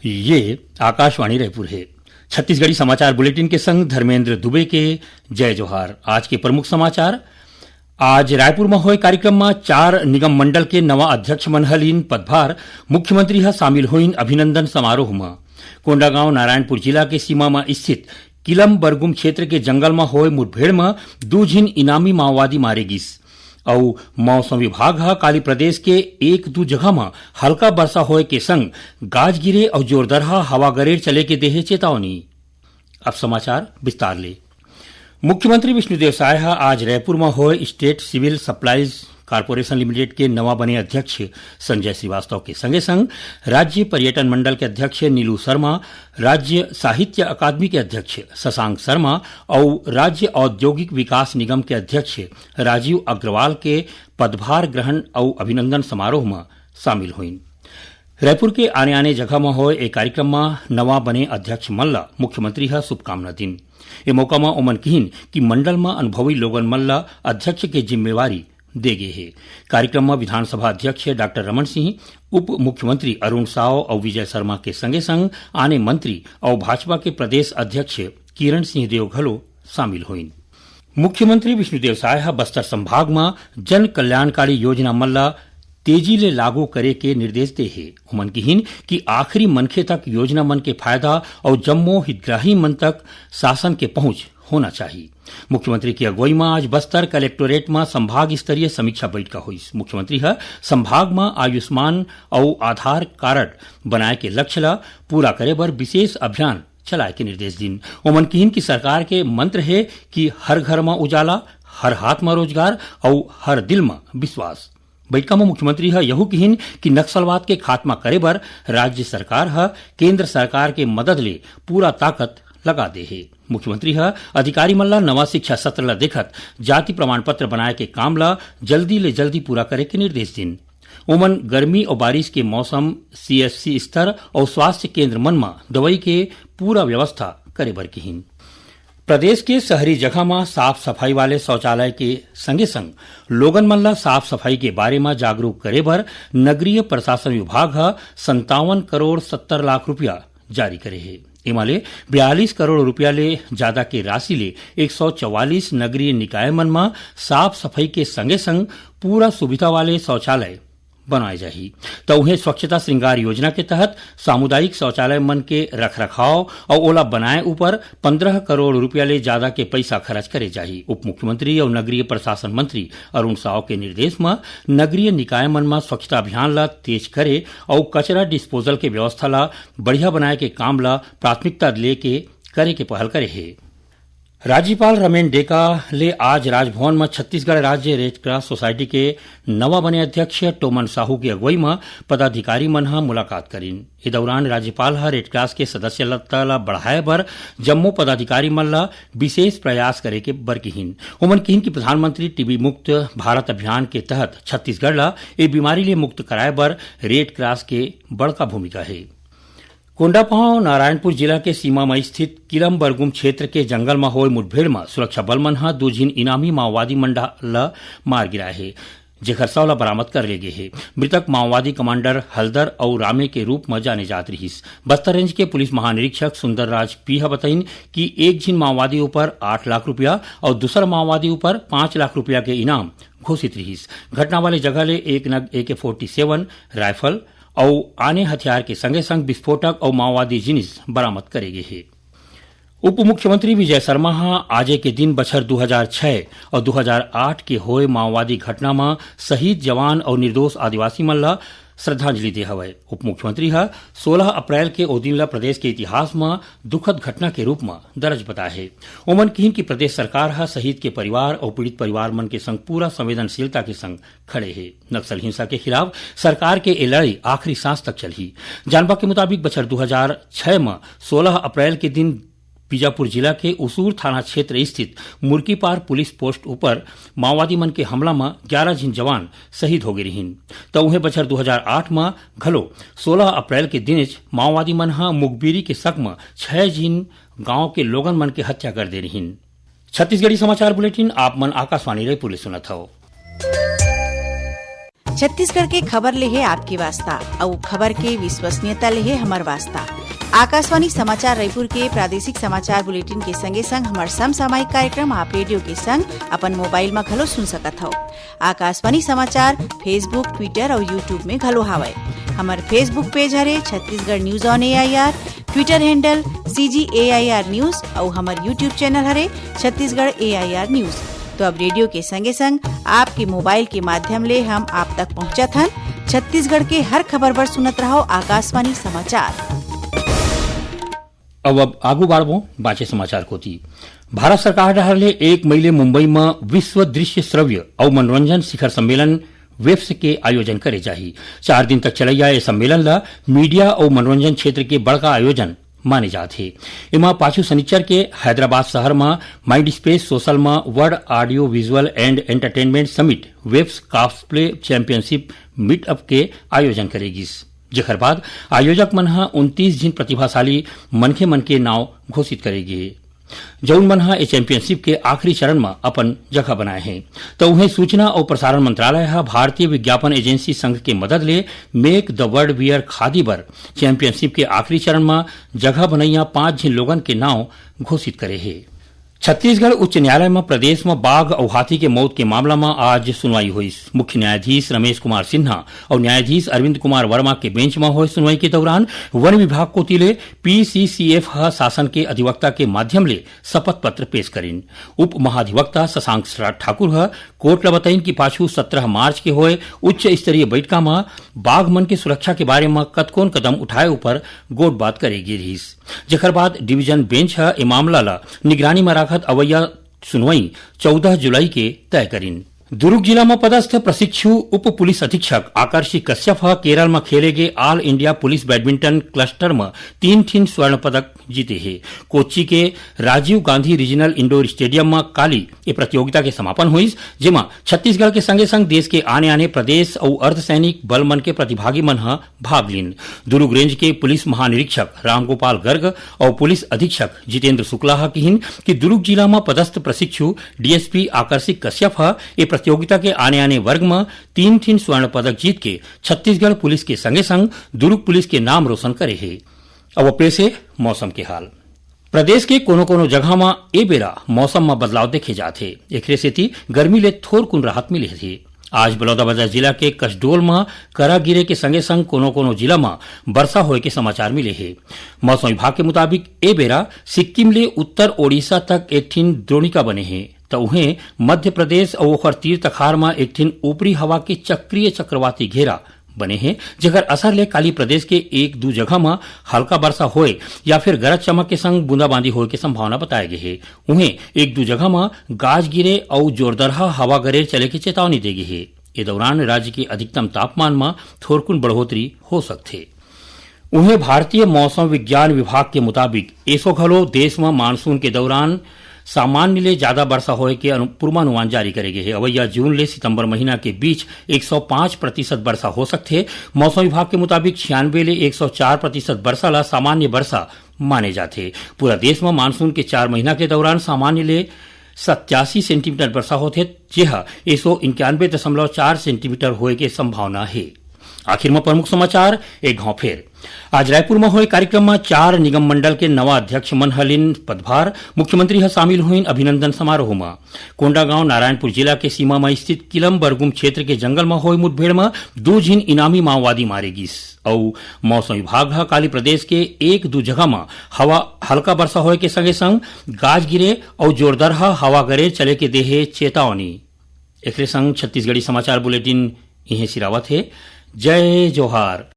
ये आकाशवाणी रायपुर है। छत्तीसगढ़ी समाचार बुलेटिन के संग धर्मेंद्र दुबे के जय जोहार। आज के प्रमुख समाचार। आज रायपुर में हुए कार्यक्रम में 4 निगम मंडल के नवा अध्यक्ष मन हलीन पदभार मुख्यमंत्री ह शामिल होइन अभिनंदन समारोह में। कोंडागांव नारायणपुर जिला के सीमा में स्थित किलम बरगुम क्षेत्र के जंगल में हुए मुठभेड़ में 2 झिन इनामी माओवादी मारे गिस और मौसम विभाग हा काली प्रदेश के 1-2 जगह में हल्का वर्षा होए के संग गाज गिरे और जोरदार हवा गरेर चले के देहे चेतावनी। अब समाचार विस्तार ले। मुख्यमंत्री विष्णुदेव साय आज रायपुर में हुए state civil supplies corporation limited के नवा बने अध्यक्ष संजय श्रीवास्तव के संगे संग राज्य पर्यटन मंडल के अध्यक्ष नीलू शर्मा, राज्य साहित्य अकादमी के अध्यक्ष शशांक शर्मा और राज्य औद्योगिक विकास निगम के अध्यक्ष राजीव अग्रवाल के पदभार ग्रहण और अभिनंदन समारोह में शामिल हुई। रायपुर के आने आने जगह में हुए एक कार्यक्रम में नवा बने अध्यक्ष मल्ला मुख्यमंत्री शुभकामना दिन। ये मौका में ओमन कहिन कि मंडल में अनुभवी लोगन मल्ला अध्यक्ष के जिम्मेवारी दे गए है। कार्यक्रम में विधानसभा अध्यक्ष डॉक्टर रमन सिंह, उप मुख्यमंत्री अरुण साव और विजय शर्मा के संगे संग आने मंत्री और भाजपा के प्रदेश अध्यक्ष किरण सिंह देव घलो शामिल हुई। मुख्यमंत्री विष्णुदेव साय बस्तर संभाग में जन कल्याणकारी योजना मल्ला तेजी ले लागू करे के निर्देश दे है। उमन कहिन कि आखिरी मनखे तक योजना मन के फायदा और जम्मो हितग्राही मन तक शासन के पहुंच होना चाहिए। मुख्यमंत्री की अगुवाई में आज बस्तर कलेक्टोरेट में संभाग स्तरीय समीक्षा बैठक हुई। मुख्यमंत्री संभाग में आयुष्मान और आधार कार्ड बनाए के लक्ष्य ला पूरा करे बर विशेष अभियान चलाए के निर्देश दिन। उमन कहिन कि सरकार के मंत्र है कि हर घर में उजाला, हर हाथ में रोजगार और हर दिल में विश्वास। बैठक में मुख्यमंत्री यहू कहिन कि नक्सलवाद के खात्मा करे बर राज्य सरकार केंद्र सरकार के मदद ले पूरा ताकत लगा दे है। मुख्यमंत्री अधिकारी मल्ला नवा शिक्षा सत्र ला देखत जाति प्रमाण पत्र बनाए के काम ला जल्दी ले जल्दी पूरा करे के निर्देश दिन। ओमन गर्मी और बारिश के मौसम CSC स्तर और स्वास्थ्य केंद्र मन में दवाई के पूरा व्यवस्था करे बर कहिन। प्रदेश के शहरी जगह में साफ सफाई वाले शौचालय के संगे संग लोगन मन ला साफ सफाई के बारे में जागरूक करे बर नगरीय प्रशासन विभाग 57 करोड़ 70 लाख रुपया जारी करे है। इमाले 42 करोड़ रुपया ले ज्यादा के राशि ले 144 नगरीय निकाय मन में साफ सफाई के संगे संग पूरा सुविधा वाले शौचालय बनाए जाही। तो उन्हें स्वच्छता श्रृंगार योजना के तहत सामुदायिक शौचालय मन के रख रखाव और ओला बनाए ऊपर 15 करोड़ रुपया ले ज्यादा के पैसा खर्च करे जाही। उप मुख्यमंत्री और नगरीय प्रशासन मंत्री अरुण साव के निर्देश में नगरीय निकाय मन में स्वच्छता अभियान ला तेज करे और कचरा डिस्पोजल के व्यवस्था ला बढ़िया बनाए के काम ला प्राथमिकता ले के करे के पहल करे है। राज्यपाल रमेन डेका ले आज राजभवन में छत्तीसगढ़ राज्य रेड क्रॉस सोसाइटी के नवा बने अध्यक्ष टोमन साहू की अगुवाई में पदाधिकारी मन मुलाकात करीन। इस दौरान राज्यपाल रेड क्रॉस के सदस्यता ला बढ़ाए बर जम्मो पदाधिकारी मन ला विशेष प्रयास करे के बर कहिन। उमन कहिन कि प्रधानमंत्री टीबी मुक्त भारत अभियान के तहत छत्तीसगढ़ ला ए बीमारी ले मुक्त कराए बर रेड क्रॉस के बड़का भूमिका है। कोंडागांव नारायणपुर जिला के सीमा में स्थित किलम बरगुम क्षेत्र के जंगल में हुए मुठभेड़ में सुरक्षा बल मन 2 झिन इनामी माओवादी मंडल मार गिराए है, जेकर शव ला बरामद कर ले गए है। मृतक माओवादी कमांडर हलदर और रामे के रूप में जाने जात रहीस। बस्तर रेंज के पुलिस महानिरीक्षक सुंदरराज पी बताइन कि एक झिन माओवादी ऊपर 8 लाख रुपया और दूसरा माओवादी ऊपर 5 लाख रुपया के इनाम घोषित रहीस। घटना वाले जगह ले एक नग AK-47 राइफल और आने हथियार के संगे संग विस्फोटक और माओवादी जिनिस बरामद करे गए है। उप मुख्यमंत्री विजय शर्मा आजे के दिन बछर 2006 और 2008 के होए माओवादी घटना में शहीद जवान और निर्दोष आदिवासी मन ला श्रद्धांजलि दे हवय। उप मुख्यमंत्री 16 अप्रैल के ओ दिन ला प्रदेश के इतिहास में दुखद घटना के रूप में दर्ज बताए है। ओमन कहिन कि प्रदेश सरकार शहीद के परिवार और पीड़ित परिवार मन के संग पूरा संवेदनशीलता के संग खड़े है। नक्सल हिंसा के खिलाफ सरकार के ये लड़ाई आखिरी सांस तक चली। जानवा के मुताबिक बछर 2006 में 16 अप्रैल के दिन बीजापुर जिला के उसूर थाना क्षेत्र स्थित मुर्कीपार पुलिस पोस्ट ऊपर माओवादी मन के हमला में 11 झिन जवान शहीद हो गए रहीन। तो उन्हें बछर 2008 में घलो 16 अप्रैल के दिन माओवादी मन मुखबिरी के शक में 6 झिन गांव के लोगन मन के हत्या कर दे रहीन। छत्तीसगढ़ी समाचार बुलेटिन आप मन आकाशवाणी रायपुर ले सुनत हव। छत्तीसगढ़ के खबर ले है आपके वास्ता और खबर के विश्वसनीयता ले है हमार वास्ता। आकाशवाणी समाचार रायपुर के प्रादेशिक समाचार बुलेटिन के संगे संग हमार समसामयिक कार्यक्रम आप रेडियो के संग अपन मोबाइल में घलो सुन सकत हो। आकाशवाणी समाचार फेसबुक, ट्विटर और यूट्यूब में घलो हावय। हमार फेसबुक पेज हरे Chhattisgarh news on AIR, Twitter handle CGAIR news और हमार यूट्यूब चैनल हरे छत्तीसगढ़ AIR न्यूज। तो अब रेडियो के संगे संग आपके मोबाइल के माध्यम ले हम आप तक पहुंचत हन। छत्तीसगढ़ के हर खबर पर सुनत रहो आकाशवाणी समाचार। अब आगू बाढ़बो बाँचे समाचार को थी। भारत सरकार डहर ले 1 मई ले मुंबई में विश्व दृश्य श्रव्य और मनोरंजन शिखर सम्मेलन वेब्स के आयोजन करे जाही। 4 दिन तक चलैया ये सम्मेलन ला मीडिया और मनोरंजन क्षेत्र के बड़का आयोजन माने जाते। इमा पाछू शनिचर के हैदराबाद शहर में माइंड स्पेस सोशल में world audio visual and entertainment summit WAVES cosplay championship meetup के आयोजन करेगी। जेकर बाद आयोजक मन 29 जिन प्रतिभाशाली मनखे मन के नाव घोषित करेगी जौन मन ए चैंपियनशिप के आखिरी चरण में अपन जगह बनाए हैं। तो उन्हें सूचना और प्रसारण मंत्रालय भारतीय विज्ञापन एजेंसी संघ के मदद ले मेक द वर्ल्ड वियर खादी बर चैंपियनशिप के आखिरी चरण में जगह बनैया 5 जिन लोगन के नाव घोषित करे है। छत्तीसगढ़ उच्च न्यायालय में प्रदेश में बाघ और हाथी के मौत के मामला में आज सुनवाई हुई। मुख्य न्यायाधीश रमेश कुमार सिन्हा और न्यायाधीश अरविंद कुमार वर्मा के बेंच में हुई सुनवाई के दौरान वन विभाग को तिले PCCF शासन के अधिवक्ता के माध्यम ले शपथ पत्र पेश करीन। उप महाधिवक्ता शशांक ठाकुर कोर्ट ला बताइन कि पाछू 17 मार्च के हुए उच्च स्तरीय बैठका में बाघ मन के सुरक्षा के बारे में कतकोन कदम उठाए ऊपर गोट बात करेगी रहीस। जेकर बाद डिवीजन बेंच ए मामला ला निगरानी में राखत अवैया सुनवाई 14 जुलाई के तय करीन। दुर्ग जिला में पदस्थ प्रशिक्षु उप पुलिस अधीक्षक आकर्षी कश्यप केरल में खेले गए all India police badminton cluster में 3 स्वर्ण पदक जीते हैं। कोच्चि के Rajiv Gandhi regional indoor stadium में काली ये प्रतियोगिता के समापन हुई, जेमा छत्तीसगढ़ के संगे संग देश के आने आने प्रदेश और अर्धसैनिक बल मन के प्रतिभागी मन भाग लीन। दुर्ग रेंज के पुलिस महानिरीक्षक रामगोपाल गर्ग और पुलिस अधीक्षक जितेंद्र शुक्ला कहिन कि दुर्ग जिला में पदस्थ प्रशिक्षु DSP आकर्षी कश्यप ये प्रतियोगिता के आने आने वर्ग में 3 स्वर्ण पदक जीत के छत्तीसगढ़ पुलिस के संगे संग दुर्ग पुलिस के नाम रोशन करे है। अब पेश है मौसम के हाल। प्रदेश के कोनो कोनो जगह में ए बेरा मौसम में बदलाव देखे जाते, एकरे सेती गर्मी ले थोर कुन राहत मिले थी। आज बलौदाबाजार जिला के कसडोल में करा गिरे के संगे संग कोनो कोनो जिला में वर्षा होए के समाचार मिले हैं। मौसम विभाग के मुताबिक ए बेरा सिक्किम ले उत्तर ओडिशा तक एक ठिन द्रोणिका बने हैं, तो उन्हें मध्य प्रदेश और ओखर तीर तखार में एक ठिन ऊपरी हवा के चक्रीय चक्रवाती घेरा बने हैं, जगर असर ले काली प्रदेश के 1-2 जगह में हल्का वर्षा होए या फिर गरज चमक के संग बूंदाबांदी होए के संभावना बताए गए है। उन्हें 1-2 जगह में गाज गिरे और जोरदार हवा गरेर चले की चेतावनी दी गई है। इस दौरान राज्य के अधिकतम तापमान में थोरकुन बढ़ोतरी हो सकते। उन्हें भारतीय मौसम विज्ञान विभाग के मुताबिक एसो घलो देश में मानसून के दौरान सामान्य ले ज्यादा वर्षा होए के पूर्वानुमान जारी करे गए है। अवैया जून ले सितंबर महीना के बीच 105% वर्षा हो सकते। मौसम विभाग के मुताबिक 96 ले 104% वर्षा ला सामान्य वर्षा माने जाते। पूरा देश में मानसून के 4 महीना के दौरान सामान्य ले 87 सेंटीमीटर वर्षा होते, जेहा 191.4 सेंटीमीटर होए के संभावना है। आखिर में प्रमुख समाचार एक घाव फेर। आज रायपुर में हुए कार्यक्रम में 4 निगम मंडल के नवा अध्यक्ष मन हलिन पदभार। मुख्यमंत्री शामिल हुई अभिनंदन समारोह में। कोंडागांव नारायणपुर जिला के सीमा में स्थित किलम बरगुम क्षेत्र के जंगल में हुई मुठभेड़ में 2 जिन इनामी माओवादी मारे गिस। और मौसम विभाग काली प्रदेश के 1-2 जगह में हवा हल्का वर्षा होए के संगे संग गाज गिरे और जोरदार हवा गरेर चले के देहे चेतावनी। एक संग छत्तीसगढ़ी समाचार बुलेटिन इहे सिरावत है। जय जोहार।